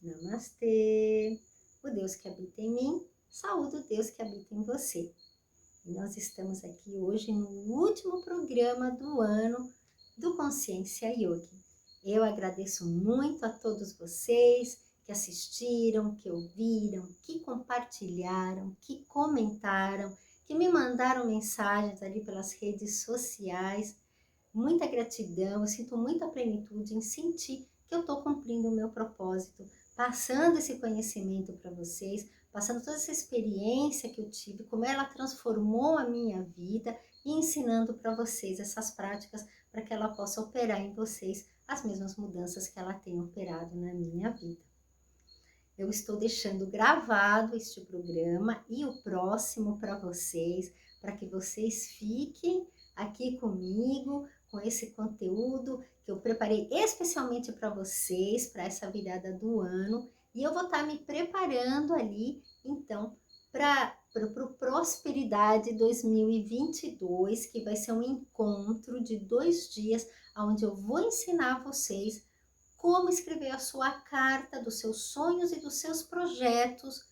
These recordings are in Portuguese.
Namastê! O Deus que habita em mim, saúde o Deus que habita em você. E nós estamos aqui hoje no último programa do ano do Consciência Yogi. Eu agradeço muito a todos vocês que assistiram, que ouviram, que compartilharam, que comentaram, que me mandaram mensagens ali pelas redes sociais. Muita gratidão, eu sinto muita plenitude em sentir que eu estou cumprindo o meu propósito, passando esse conhecimento para vocês, passando toda essa experiência que eu tive, como ela transformou a minha vida e ensinando para vocês essas práticas para que ela possa operar em vocês as mesmas mudanças que ela tem operado na minha vida. Eu estou deixando gravado este programa e o próximo para vocês, para que vocês fiquem aqui comigo, com esse conteúdo que eu preparei especialmente para vocês, para essa virada do ano. E eu vou estar me preparando ali, então, para o Prosperidade 2022, que vai ser um encontro de 2 dias, onde eu vou ensinar vocês como escrever a sua carta dos seus sonhos e dos seus projetos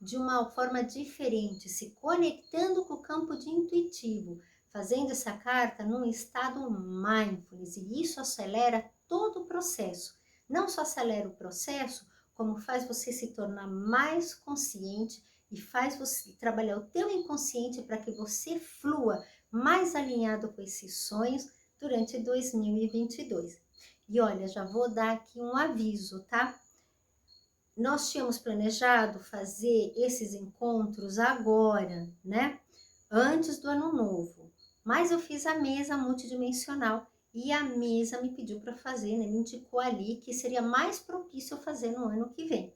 de uma forma diferente, se conectando com o campo de intuitivo, fazendo essa carta num estado mindfulness, e isso acelera todo o processo. Não só acelera o processo, como faz você se tornar mais consciente e faz você trabalhar o teu inconsciente para que você flua mais alinhado com esses sonhos durante 2022. E olha, já vou dar aqui um aviso, tá? Nós tínhamos planejado fazer esses encontros agora, né? Antes do ano novo. Mas eu fiz a mesa multidimensional e a mesa me pediu para fazer, né? Me indicou ali que seria mais propício eu fazer no ano que vem.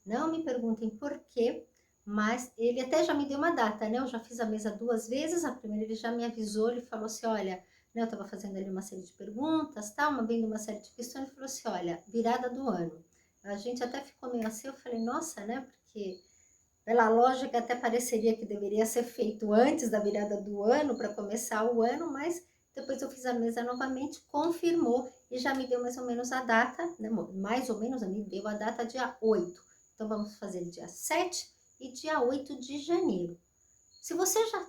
Não me perguntem por quê, mas ele até já me deu uma data, né? Eu já fiz a mesa 2 vezes, a primeira ele já me avisou, ele falou assim, olha, né, eu estava fazendo ali uma série de perguntas, tá? Vendo uma série de questões, ele falou assim, olha, virada do ano. A gente até ficou meio assim, eu falei, nossa, né? Porque pela lógica até pareceria que deveria ser feito antes da virada do ano, para começar o ano, mas depois eu fiz a mesa novamente, confirmou e já me deu mais ou menos a data, né? Mais ou menos, me deu a data dia 8. Então, vamos fazer dia 7 e dia 8 de janeiro. Se você já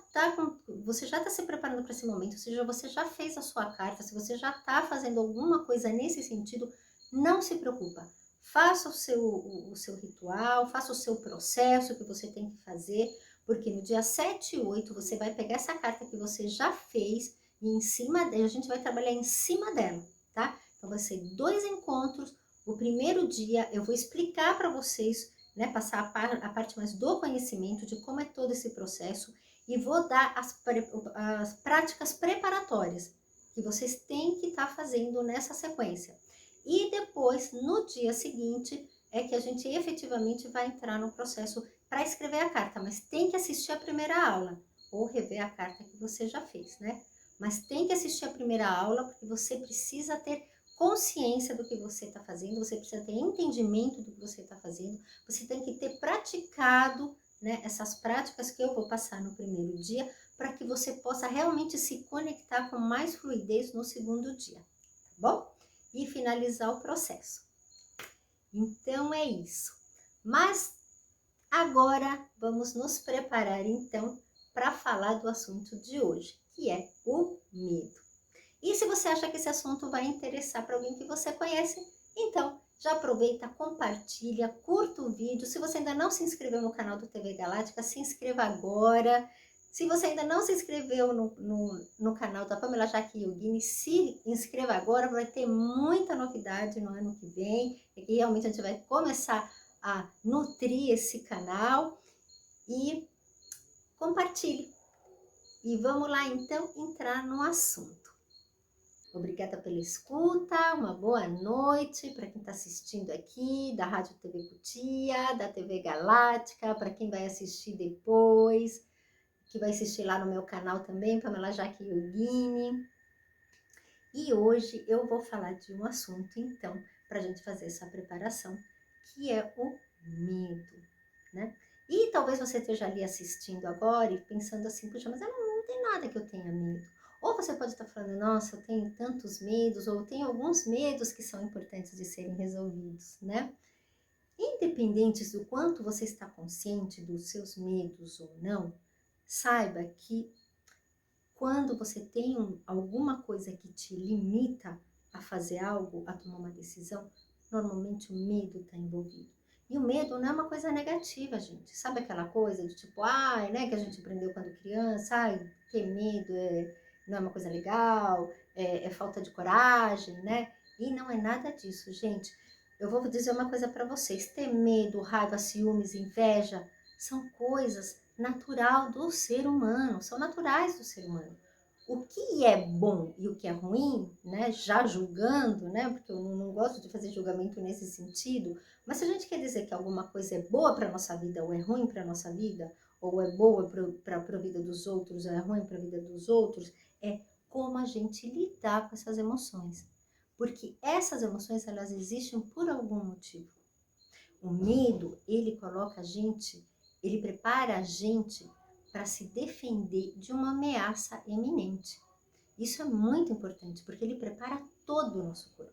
está se preparando para esse momento, ou seja, você já fez a sua carta, se você já está fazendo alguma coisa nesse sentido, não se preocupa. Faça o seu ritual, faça o seu processo que você tem que fazer, porque no dia 7 e 8 você vai pegar essa carta que você já fez e em cima dela, a gente vai trabalhar em cima dela, tá? Então, vai ser 2 encontros. O primeiro dia eu vou explicar para vocês, né, passar a parte mais do conhecimento de como é todo esse processo e vou dar as práticas preparatórias que vocês têm que estar fazendo nessa sequência. E depois, no dia seguinte, é que a gente efetivamente vai entrar no processo para escrever a carta, mas tem que assistir a primeira aula ou rever a carta que você já fez, né? Mas tem que assistir a primeira aula porque você precisa ter consciência do que você está fazendo, você precisa ter entendimento do que você está fazendo, você tem que ter praticado, né, essas práticas que eu vou passar no primeiro dia, para que você possa realmente se conectar com mais fluidez no segundo dia, tá bom? E finalizar o processo. Então é isso. Mas agora vamos nos preparar então para falar do assunto de hoje, que é o medo. E se você acha que esse assunto vai interessar para alguém que você conhece, então já aproveita, compartilha, curta o vídeo. Se você ainda não se inscreveu no canal do TV Galáctica, se inscreva agora. Se você ainda não se inscreveu no canal da Pamela Jaque Yogini, se inscreva agora, vai ter muita novidade no ano que vem. E realmente a gente vai começar a nutrir esse canal e compartilhe. E vamos lá então entrar no assunto. Obrigada pela escuta, uma boa noite para quem está assistindo aqui, da Rádio TV Cutia, da TV Galáctica, para quem vai assistir depois, que vai assistir lá no meu canal também, Pamela Jaque Yogini. E hoje eu vou falar de um assunto, então, para a gente fazer essa preparação, que é o medo, né? E talvez você esteja ali assistindo agora e pensando assim, puxa, mas não tem nada que eu tenha medo. Ou você pode estar falando, nossa, eu tenho tantos medos, ou eu tenho alguns medos que são importantes de serem resolvidos, né? Independentes do quanto você está consciente dos seus medos ou não, saiba que quando você tem alguma coisa que te limita a fazer algo, a tomar uma decisão, normalmente o medo está envolvido. E o medo não é uma coisa negativa, gente. Sabe aquela coisa de tipo, né, que a gente aprendeu quando criança, ter medo não é uma coisa legal, é falta de coragem, né? E não é nada disso, gente. Eu vou dizer uma coisa para vocês. Ter medo, raiva, ciúmes, inveja, são coisas natural do ser humano, são naturais do ser humano. O que é bom e o que é ruim, né, já julgando, né, porque eu não gosto de fazer julgamento nesse sentido, mas se a gente quer dizer que alguma coisa é boa para a nossa vida ou é ruim para a nossa vida, ou é boa para a vida dos outros, ou é ruim para a vida dos outros, é como a gente lidar com essas emoções. Porque essas emoções, elas existem por algum motivo. O medo, ele coloca a gente, ele prepara a gente para se defender de uma ameaça iminente. Isso é muito importante, porque ele prepara todo o nosso corpo.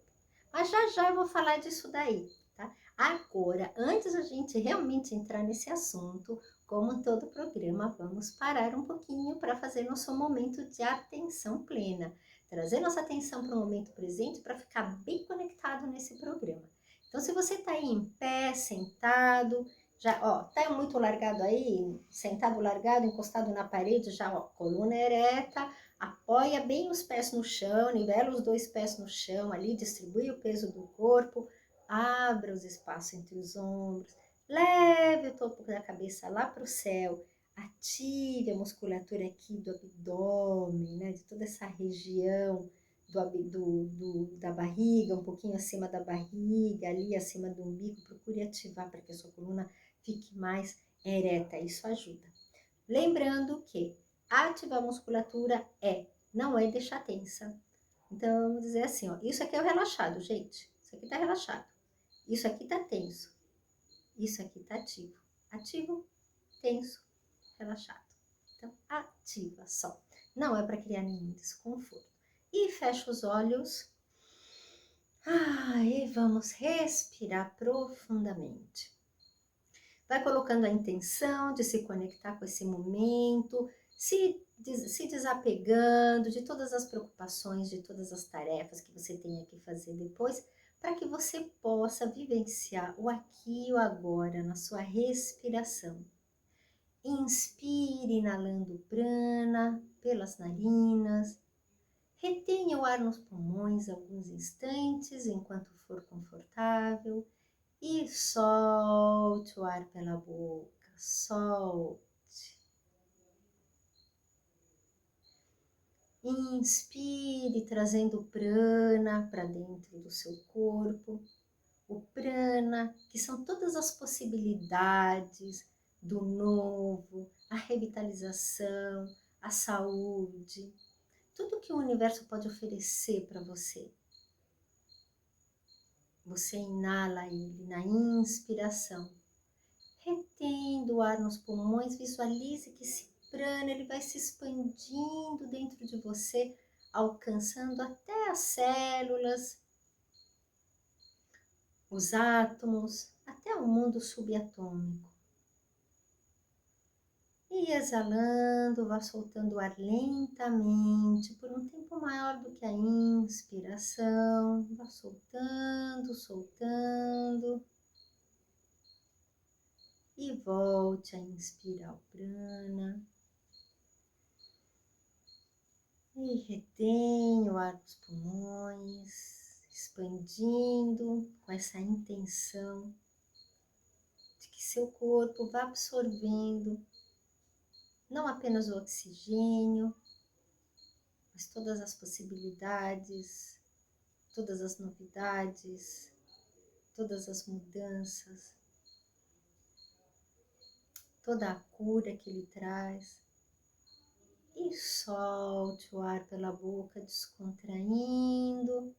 Mas já eu vou falar disso daí, tá? Agora, antes a gente realmente entrar nesse assunto, como todo programa, vamos parar um pouquinho para fazer nosso momento de atenção plena. Trazer nossa atenção para o momento presente para ficar bem conectado nesse programa. Então, se você está aí em pé, sentado, já, tá muito largado aí, sentado largado, encostado na parede, já, coluna ereta, apoia bem os pés no chão, nivela os dois pés no chão ali, distribui o peso do corpo, abra os espaços entre os ombros, leve o topo da cabeça lá para o céu, ative a musculatura aqui do abdômen, né, de toda essa região da barriga, um pouquinho acima da barriga, ali acima do umbigo, procure ativar para que a sua coluna fique mais ereta, isso ajuda. Lembrando que ativar a musculatura não é deixar tensa. Então, vamos dizer assim, isso aqui é o relaxado, gente. Isso aqui tá relaxado. Isso aqui tá tenso. Isso aqui tá ativo. Ativo, tenso, relaxado. Então, ativa só. Não é para criar nenhum desconforto. E fecha os olhos. E vamos respirar profundamente. Vai colocando a intenção de se conectar com esse momento, se desapegando de todas as preocupações, de todas as tarefas que você tenha que fazer depois, para que você possa vivenciar o aqui e o agora na sua respiração. Inspire, inalando prana pelas narinas. Retenha o ar nos pulmões alguns instantes, enquanto for confortável. E solte o ar pela boca, solte. Inspire, trazendo prana para dentro do seu corpo. O prana, que são todas as possibilidades do novo, a revitalização, a saúde, tudo que o universo pode oferecer para você. Você inala ele na inspiração, retendo o ar nos pulmões, visualize que esse prana ele vai se expandindo dentro de você, alcançando até as células, os átomos, até o mundo subatômico. E exalando, vá soltando o ar lentamente, por um tempo maior do que a inspiração. Vá soltando, soltando. E volte a inspirar o prana. E retenha o ar dos pulmões, expandindo com essa intenção de que seu corpo vá absorvendo não apenas o oxigênio, mas todas as possibilidades, todas as novidades, todas as mudanças, toda a cura que ele traz. E solte o ar pela boca, descontraindo,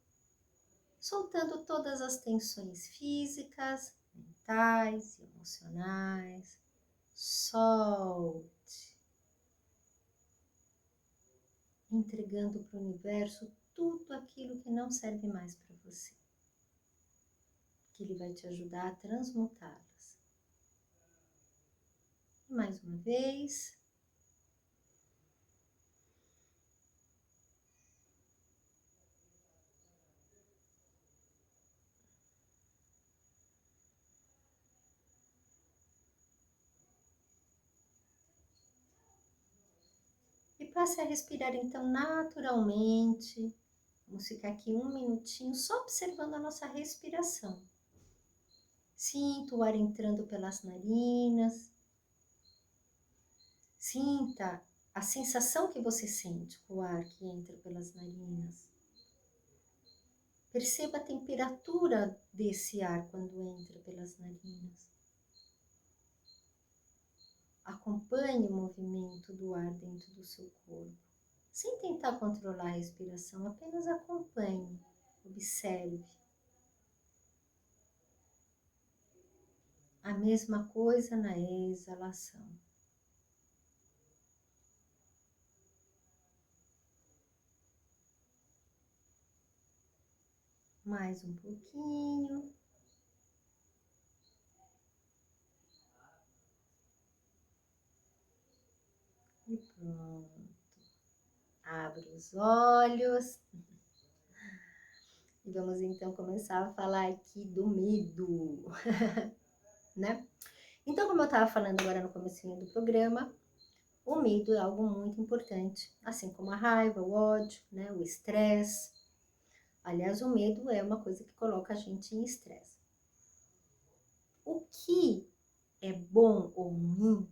soltando todas as tensões físicas, mentais e emocionais. Solte, entregando para o universo tudo aquilo que não serve mais para você, que ele vai te ajudar a transmutá-las. Mais uma vez. E passe a respirar então naturalmente. Vamos ficar aqui um minutinho só observando a nossa respiração. Sinta o ar entrando pelas narinas. Sinta a sensação que você sente com o ar que entra pelas narinas. Perceba a temperatura desse ar quando entra pelas narinas. Acompanhe o movimento do ar dentro do seu corpo. Sem tentar controlar a respiração, apenas acompanhe, observe. A mesma coisa na exalação. Mais um pouquinho. E pronto. Abra os olhos. E vamos então começar a falar aqui do medo, né? Então, como eu estava falando agora no comecinho do programa, o medo é algo muito importante, assim como a raiva, o ódio, né? O estresse. Aliás, o medo é uma coisa que coloca a gente em estresse. O que é bom ou ruim,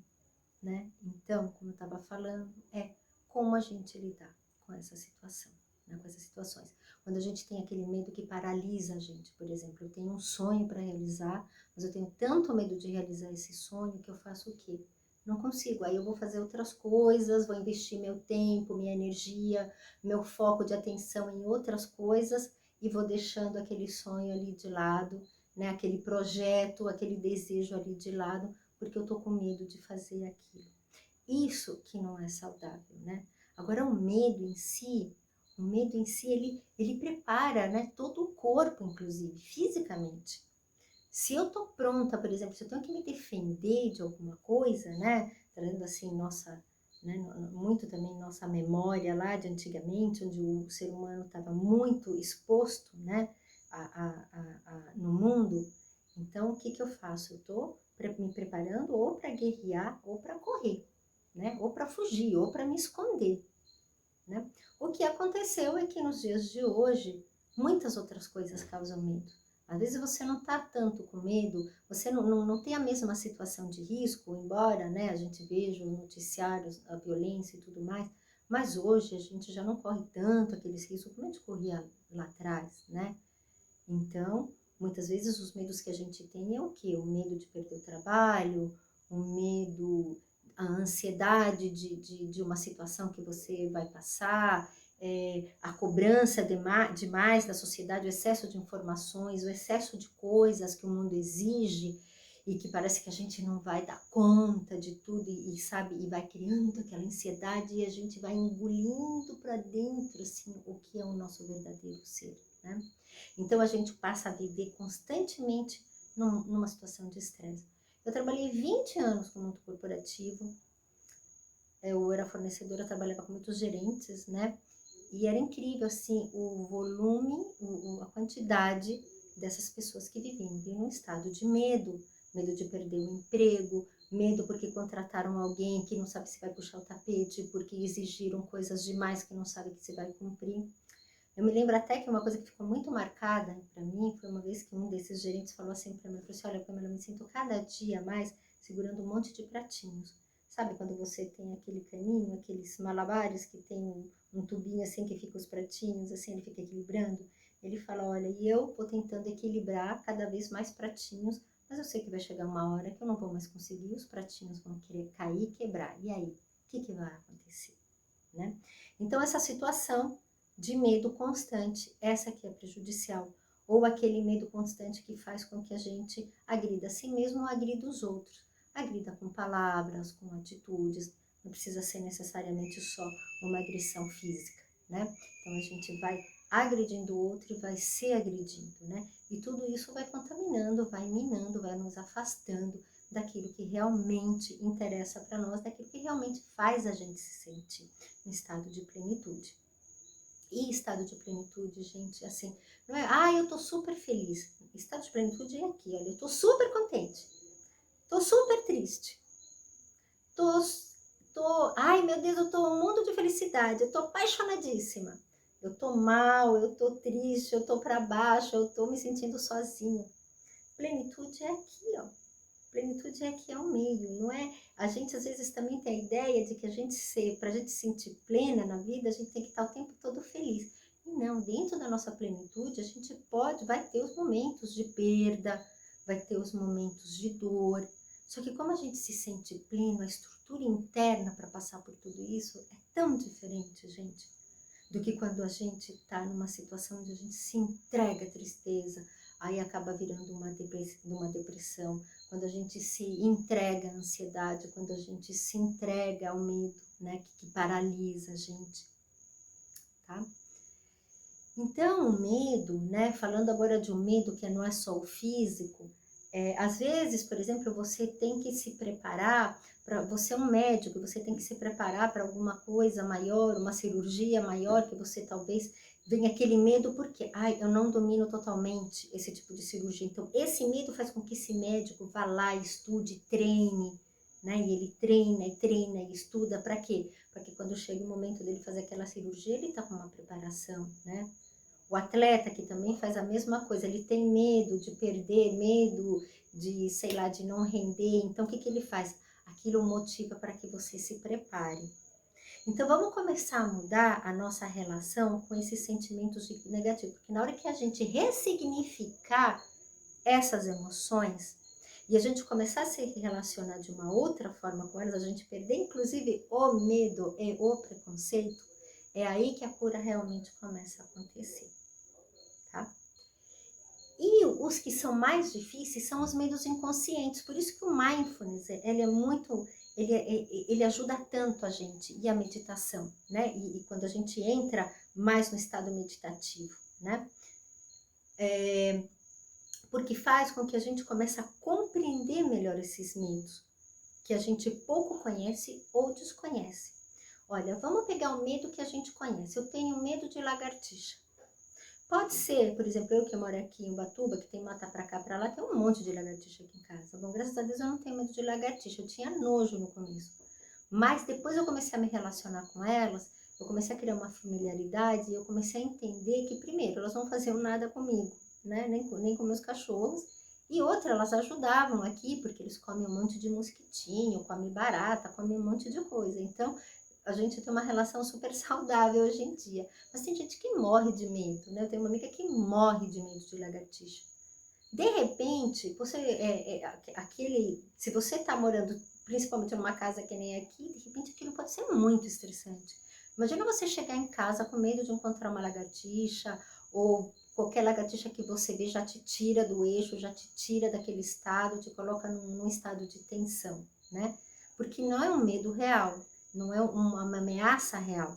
né? Então, como eu estava falando, é como a gente lidar com essa situação, né? Com essas situações. Quando a gente tem aquele medo que paralisa a gente, por exemplo, eu tenho um sonho para realizar, mas eu tenho tanto medo de realizar esse sonho que eu faço o quê? Não consigo, aí eu vou fazer outras coisas, vou investir meu tempo, minha energia, meu foco de atenção em outras coisas e vou deixando aquele sonho ali de lado, né? Aquele projeto, aquele desejo ali de lado, porque eu tô com medo de fazer aquilo. Isso que não é saudável, né? Agora o medo em si, ele prepara, né, todo o corpo, inclusive, fisicamente. Se eu tô pronta, por exemplo, se eu tenho que me defender de alguma coisa, né, trazendo assim nossa, né, muito também nossa memória lá de antigamente, onde o ser humano estava muito exposto, né, no mundo. Então, o que que eu faço? Eu tô me preparando ou para guerrear ou para correr, né, ou para fugir, ou para me esconder, né? O que aconteceu é que nos dias de hoje, muitas outras coisas causam medo. Às vezes você não está tanto com medo, você não tem a mesma situação de risco, embora, né, a gente veja os noticiários, a violência e tudo mais, mas hoje a gente já não corre tanto aqueles riscos como a gente corria lá atrás, né? Então, muitas vezes os medos que a gente tem é o quê? O medo de perder o trabalho, o medo, a ansiedade de uma situação que você vai passar, a cobrança demais da sociedade, o excesso de informações, o excesso de coisas que o mundo exige e que parece que a gente não vai dar conta de tudo e sabe, e vai criando aquela ansiedade e a gente vai engolindo para dentro, assim, o que é o nosso verdadeiro ser, né? Então a gente passa a viver constantemente numa situação de estresse. Eu trabalhei 20 anos com o mundo corporativo, eu era fornecedora, trabalhava com muitos gerentes, né? E era incrível, assim, o volume, a quantidade dessas pessoas que viviam num estado de medo, medo de perder o emprego, medo porque contrataram alguém que não sabe se vai puxar o tapete, porque exigiram coisas demais que não sabe que se vai cumprir. Eu me lembro até que uma coisa que ficou muito marcada para mim foi uma vez que um desses gerentes falou assim para mim, falou assim, olha, Pamela, eu me sinto cada dia mais segurando um monte de pratinhos. Sabe quando você tem aquele caninho, aqueles malabares que tem um tubinho assim que fica os pratinhos, assim, ele fica equilibrando? Ele fala, olha, e eu vou tentando equilibrar cada vez mais pratinhos, mas eu sei que vai chegar uma hora que eu não vou mais conseguir, os pratinhos vão querer cair e quebrar. E aí, o que vai acontecer? Né? Então, essa situação de medo constante, essa que é prejudicial, ou aquele medo constante que faz com que a gente agrida a si mesmo ou agrida os outros. Agrida com palavras, com atitudes, não precisa ser necessariamente só uma agressão física, né? Então a gente vai agredindo o outro e vai se agredindo, né? E tudo isso vai contaminando, vai minando, vai nos afastando daquilo que realmente interessa para nós, daquilo que realmente faz a gente se sentir em estado de plenitude. E estado de plenitude, gente, assim, não é, eu tô super feliz. Estado de plenitude é aqui, olha, eu tô super contente, tô super triste, tô, ai meu Deus, eu tô um mundo de felicidade, eu tô apaixonadíssima. Eu tô mal, eu tô triste, eu tô para baixo, eu tô me sentindo sozinha. Plenitude é aqui, ó. Plenitude é aqui, é o meio, não é? A gente às vezes também tem a ideia de que para a gente se sentir plena na vida, a gente tem que estar o tempo todo feliz. E não, dentro da nossa plenitude, a gente vai ter os momentos de perda, vai ter os momentos de dor. Só que como a gente se sente pleno, a estrutura interna para passar por tudo isso é tão diferente, gente, do que quando a gente está numa situação onde a gente se entrega à tristeza, aí acaba virando uma depressão, quando a gente se entrega à ansiedade, quando a gente se entrega ao medo, né, que paralisa a gente, tá? Então, o medo, né, falando agora de um medo que não é só o físico, às vezes, por exemplo, você tem que se preparar, você é um médico, você tem que se preparar para alguma coisa maior, uma cirurgia maior, que você talvez venha aquele medo, porque, eu não domino totalmente esse tipo de cirurgia. Então, esse medo faz com que esse médico vá lá, estude, treine, né? E ele treina e estuda, para quê? Porque quando chega o momento dele fazer aquela cirurgia, ele está com uma preparação, né? O atleta que também faz a mesma coisa, ele tem medo de perder, medo de, sei lá, de não render. Então, o que que ele faz? Aquilo motiva para que você se prepare. Então, vamos começar a mudar a nossa relação com esses sentimentos negativos. Porque na hora que a gente ressignificar essas emoções e a gente começar a se relacionar de uma outra forma com elas, a gente perder inclusive o medo e o preconceito, é aí que a cura realmente começa a acontecer. Tá? E os que são mais difíceis são os medos inconscientes. Por isso que o mindfulness, ele é muito, ele ajuda tanto a gente, e a meditação, né? E quando a gente entra mais no estado meditativo, né? Porque faz com que a gente comece a compreender melhor esses medos, que a gente pouco conhece ou desconhece. Olha, vamos pegar o medo que a gente conhece. Eu tenho medo de lagartixa. Pode ser, por exemplo, eu que moro aqui em Ubatuba, que tem mata pra cá, pra lá, tem um monte de lagartixa aqui em casa. Bom, graças a Deus eu não tenho medo de lagartixa, eu tinha nojo no começo. Mas depois eu comecei a me relacionar com elas, eu comecei a criar uma familiaridade e eu comecei a entender que, primeiro, elas não faziam nada comigo, né? Nem com meus cachorros. E outra, elas ajudavam aqui, porque eles comem um monte de mosquitinho, comem barata, comem um monte de coisa. Então, a gente tem uma relação super saudável hoje em dia. Mas tem gente que morre de medo, né? Eu tenho uma amiga que morre de medo de lagartixa. De repente, se você está morando principalmente numa casa que nem aqui, de repente aquilo pode ser muito estressante. Imagina você chegar em casa com medo de encontrar uma lagartixa, ou qualquer lagartixa que você vê já te tira do eixo, já te tira daquele estado, te coloca num estado de tensão, né? Porque não é um medo real, não é uma ameaça real.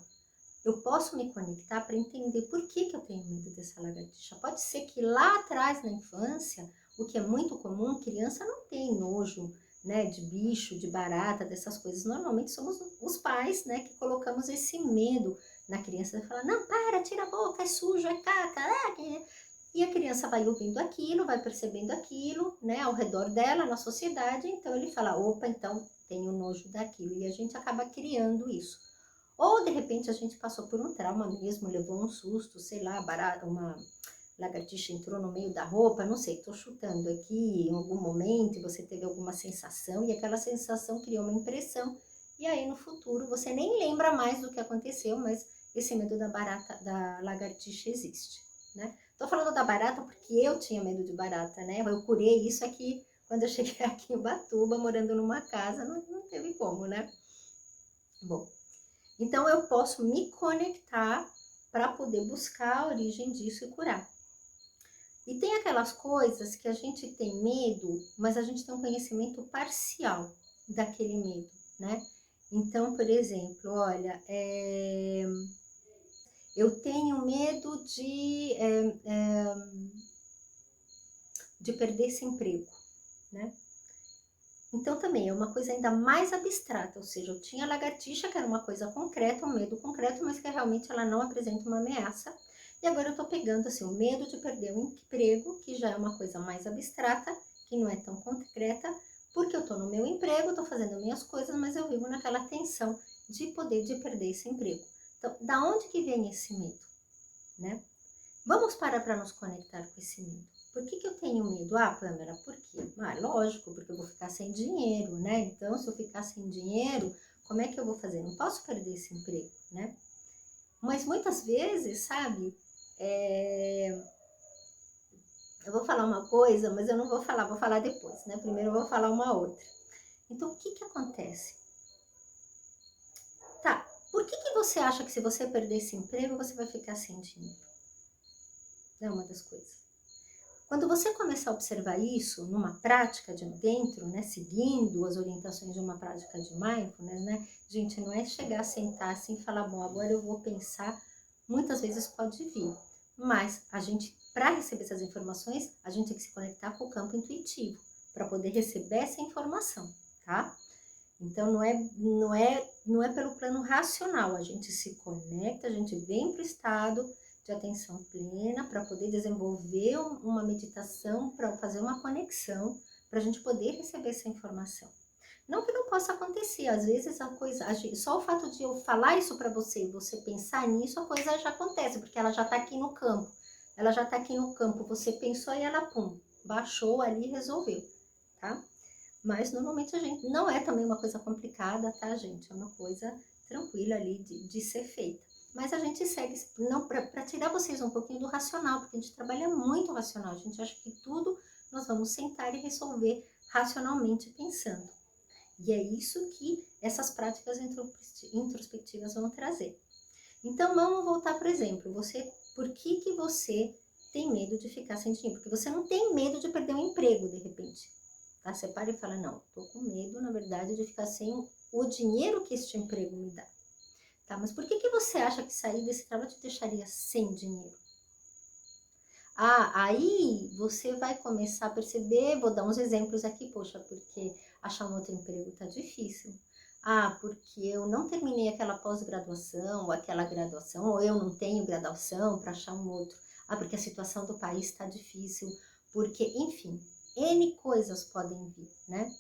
Eu posso me conectar para entender por que eu tenho medo dessa lagartixa. Pode ser que lá atrás, na infância, o que é muito comum, criança não tem nojo, né, de bicho, de barata, dessas coisas. Normalmente somos os pais, né, que colocamos esse medo na criança. Vai falar, não, para, tira a boca, é sujo, é caca. E a criança vai ouvindo aquilo, vai percebendo aquilo, né, ao redor dela, na sociedade. Então ele fala, opa, então tenho nojo daquilo. E a gente acaba criando isso. Ou, de repente, a gente passou por um trauma mesmo, levou um susto, sei lá, uma lagartixa entrou no meio da roupa, não sei, estou chutando aqui, em algum momento você teve alguma sensação e aquela sensação criou uma impressão. E aí, no futuro, você nem lembra mais do que aconteceu, mas esse medo da lagartixa existe, né? Tô falando da barata porque eu tinha medo de barata, né? Eu curei isso aqui quando eu cheguei aqui em Ubatuba, morando numa casa, não teve como, né? Bom, então, eu posso me conectar para poder buscar a origem disso e curar. E tem aquelas coisas que a gente tem medo, mas a gente tem um conhecimento parcial daquele medo, né? Então, por exemplo, olha, eu tenho medo de de perder esse emprego, né? Então também é uma coisa ainda mais abstrata, ou seja, eu tinha a lagartixa, que era uma coisa concreta, um medo concreto, mas que realmente ela não apresenta uma ameaça. E agora eu tô pegando assim, o medo de perder o emprego, que já é uma coisa mais abstrata, que não é tão concreta, porque eu tô no meu emprego, tô fazendo minhas coisas, mas eu vivo naquela tensão de perder esse emprego. Então, da onde que vem esse medo, né? Vamos parar para nos conectar com esse medo. Por que eu tenho medo? Ah, Pamela, por quê? Ah, lógico, porque eu vou ficar sem dinheiro, né? Então, se eu ficar sem dinheiro, como é que eu vou fazer? Não posso perder esse emprego, né? Mas muitas vezes, sabe, eu vou falar uma coisa, mas eu não vou falar depois, né? Primeiro eu vou falar uma outra. Então, o que que acontece? Tá, por que que você acha que se você perder esse emprego, você vai ficar sem dinheiro? É uma das coisas. Quando você começar a observar isso numa prática de dentro, né, seguindo as orientações de uma prática de mindfulness, né, gente, não é chegar, sentar assim e falar, bom, agora eu vou pensar, muitas vezes pode vir, mas a gente, para receber essas informações, a gente tem que se conectar com o campo intuitivo, para poder receber essa informação, tá? Então, não é pelo plano racional, a gente se conecta, a gente vem para o estado de atenção plena para poder desenvolver uma meditação, para fazer uma conexão, para a gente poder receber essa informação. Não que não possa acontecer, às vezes só o fato de eu falar isso para você e você pensar nisso, a coisa já acontece, porque ela já está aqui no campo. Ela já está aqui no campo, você pensou e ela, pum, baixou ali e resolveu, tá? Mas normalmente a gente não é também uma coisa complicada, tá, gente? É uma coisa tranquila ali de ser feita. Mas a gente segue, não para tirar vocês um pouquinho do racional, porque a gente trabalha muito racional, a gente acha que tudo nós vamos sentar e resolver racionalmente pensando. E é isso que essas práticas introspectivas vão trazer. Então vamos voltar, por exemplo, por que você tem medo de ficar sem dinheiro? Porque você não tem medo de perder um emprego, de repente. Tá? Você para e fala, não, tô com medo, na verdade, de ficar sem o dinheiro que este emprego me dá. Tá? Mas por que você acha que sair desse trabalho te deixaria sem dinheiro? Ah, aí você vai começar a perceber, vou dar uns exemplos aqui, poxa, porque achar um outro emprego tá difícil. Ah, porque eu não terminei aquela pós-graduação, ou aquela graduação, ou eu não tenho graduação para achar um outro. Ah, porque a situação do país está difícil, porque, enfim, N coisas podem vir, né?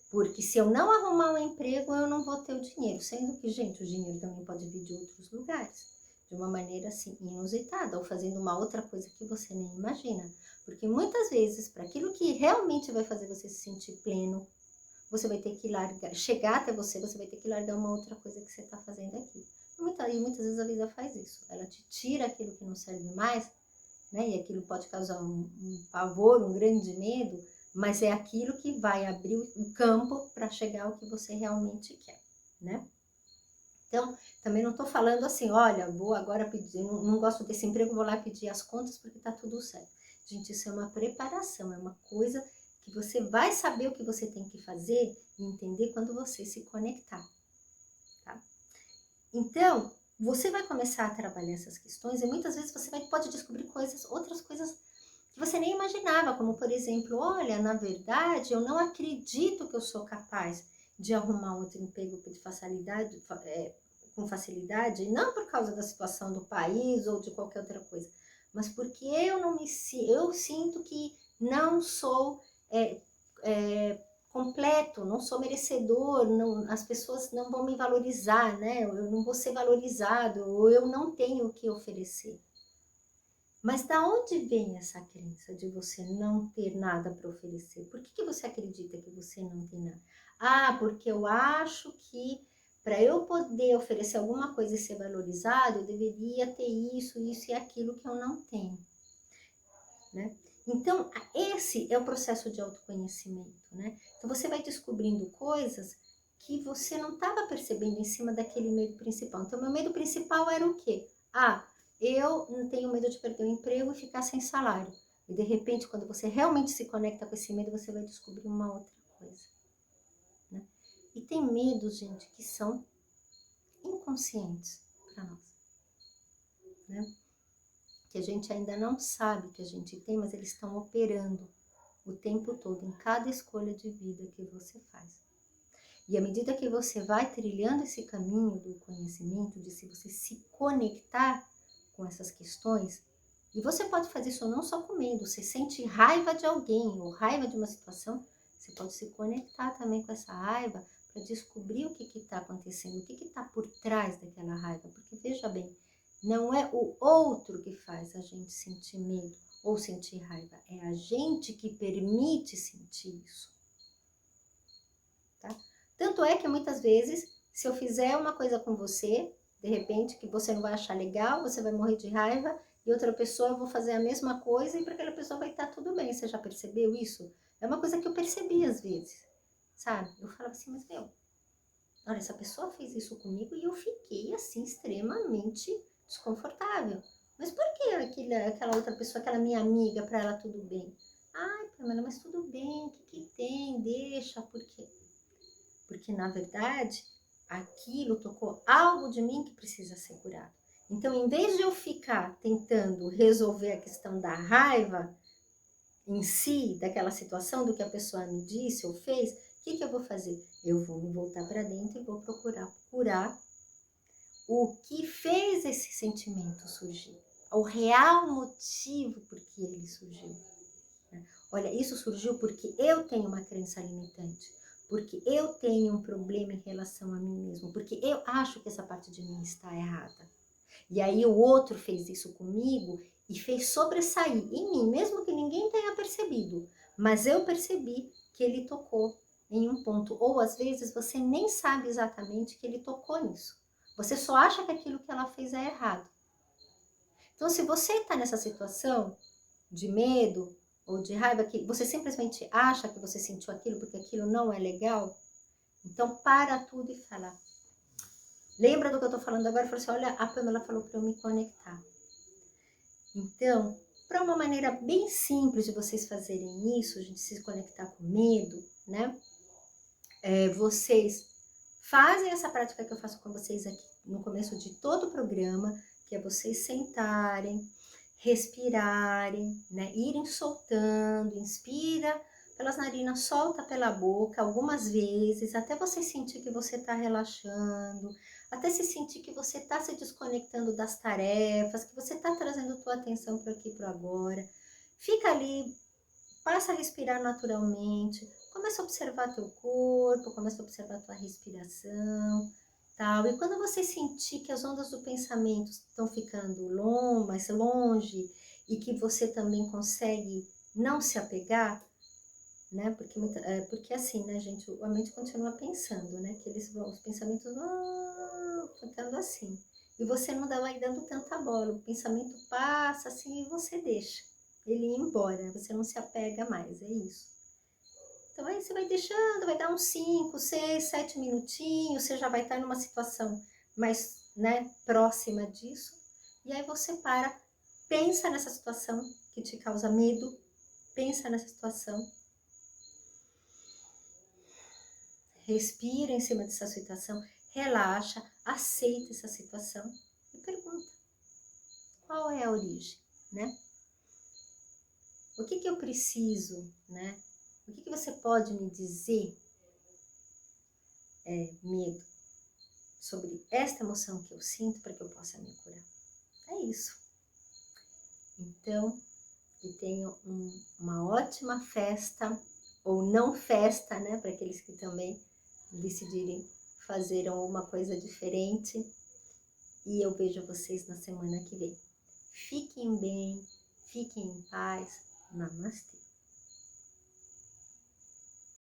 Porque se eu não arrumar um emprego, eu não vou ter o dinheiro. Sendo que, gente, o dinheiro também pode vir de outros lugares. De uma maneira, assim, inusitada. Ou fazendo uma outra coisa que você nem imagina. Porque muitas vezes, para aquilo que realmente vai fazer você se sentir pleno, você vai ter que largar, chegar até você vai ter que largar uma outra coisa que você está fazendo aqui. E muitas vezes a vida faz isso. Ela te tira aquilo que não serve mais, né? E aquilo pode causar um pavor, um grande medo, mas é aquilo que vai abrir o campo para chegar ao que você realmente quer, né? Então, também não estou falando assim, olha, vou agora pedir, não gosto desse emprego, vou lá pedir as contas porque está tudo certo. Gente, isso é uma preparação, é uma coisa que você vai saber o que você tem que fazer e entender quando você se conectar, tá? Então, você vai começar a trabalhar essas questões e muitas vezes você pode descobrir outras coisas que você nem imaginava, como por exemplo, olha, na verdade, eu não acredito que eu sou capaz de arrumar outro emprego com facilidade, não por causa da situação do país ou de qualquer outra coisa, mas porque eu sinto que não sou completo, não sou merecedor, as pessoas não vão me valorizar, né? Eu não vou ser valorizado, ou eu não tenho o que oferecer. Mas da onde vem essa crença de você não ter nada para oferecer? Por que você acredita que você não tem nada? Ah, porque eu acho que para eu poder oferecer alguma coisa e ser valorizado, eu deveria ter isso, isso e aquilo que eu não tenho, né? Então, esse é o processo de autoconhecimento, né? Então, você vai descobrindo coisas que você não estava percebendo em cima daquele medo principal. Então, meu medo principal era o quê? Ah, eu não tenho medo de perder o emprego e ficar sem salário. E, de repente, quando você realmente se conecta com esse medo, você vai descobrir uma outra coisa, né? E tem medos, gente, que são inconscientes para nós, né? Que a gente ainda não sabe que a gente tem, mas eles estão operando o tempo todo, em cada escolha de vida que você faz. E à medida que você vai trilhando esse caminho do conhecimento, de se você se conectar com essas questões, e você pode fazer isso não só com medo, você sente raiva de alguém ou raiva de uma situação, você pode se conectar também com essa raiva para descobrir o que está acontecendo, o que está por trás daquela raiva. Porque veja bem, não é o outro que faz a gente sentir medo ou sentir raiva, é a gente que permite sentir isso. Tá? Tanto é que muitas vezes, se eu fizer uma coisa com você, de repente, que você não vai achar legal, você vai morrer de raiva, e outra pessoa eu vou fazer a mesma coisa e para aquela pessoa vai estar tudo bem. Você já percebeu isso? É uma coisa que eu percebi às vezes, sabe? Eu falava assim, mas meu, olha, essa pessoa fez isso comigo e eu fiquei assim extremamente desconfortável. Mas por que aquela outra pessoa, aquela minha amiga, para ela tudo bem? Ai, Pamela, mas tudo bem, o que tem? Deixa, por quê? Porque, na verdade, aquilo tocou algo de mim que precisa ser curado. Então, em vez de eu ficar tentando resolver a questão da raiva em si, daquela situação, do que a pessoa me disse ou fez, o que eu vou fazer? Eu vou me voltar para dentro e vou procurar curar o que fez esse sentimento surgir. O real motivo por que ele surgiu. Olha, isso surgiu porque eu tenho uma crença limitante. Porque eu tenho um problema em relação a mim mesmo, porque eu acho que essa parte de mim está errada. E aí o outro fez isso comigo e fez sobressair em mim, mesmo que ninguém tenha percebido. Mas eu percebi que ele tocou em um ponto. Ou às vezes você nem sabe exatamente que ele tocou nisso. Você só acha que aquilo que ela fez é errado. Então, se você está nessa situação de medo, ou de raiva, que você simplesmente acha que você sentiu aquilo porque aquilo não é legal, então para tudo e fala. Lembra do que eu tô falando agora? Fala assim, olha, a Pamela falou para eu me conectar. Então, para uma maneira bem simples de vocês fazerem isso, de se conectar com medo, né? Vocês fazem essa prática que eu faço com vocês aqui no começo de todo o programa, que é vocês sentarem, respirarem, né? Irem soltando, inspira pelas narinas, solta pela boca algumas vezes, até você sentir que você está relaxando, até se sentir que você está se desconectando das tarefas, que você está trazendo tua atenção para aqui, para agora. Fica ali, passa a respirar naturalmente, começa a observar teu corpo, começa a observar tua respiração, tal. E quando você sentir que as ondas do pensamento estão ficando mais longe e que você também consegue não se apegar, né? Porque assim, né, gente, a mente continua pensando, né? Que os pensamentos vão ficando assim. E você não vai dando tanta bola, o pensamento passa assim e você deixa ele ir embora, você não se apega mais, é isso. Então aí você vai deixando, vai dar uns 5, 6, 7 minutinhos, você já vai estar numa situação mais, né, próxima disso. E aí você pensa nessa situação que te causa medo, pensa nessa situação, respira em cima dessa situação, relaxa, aceita essa situação e pergunta, qual é a origem, né? O que eu preciso, né? O que você pode me dizer, medo, sobre esta emoção que eu sinto para que eu possa me curar? É isso. Então, que tenham uma ótima festa, ou não festa, né? Para aqueles que também decidirem fazer alguma coisa diferente. E eu vejo vocês na semana que vem. Fiquem bem, fiquem em paz. Namastê.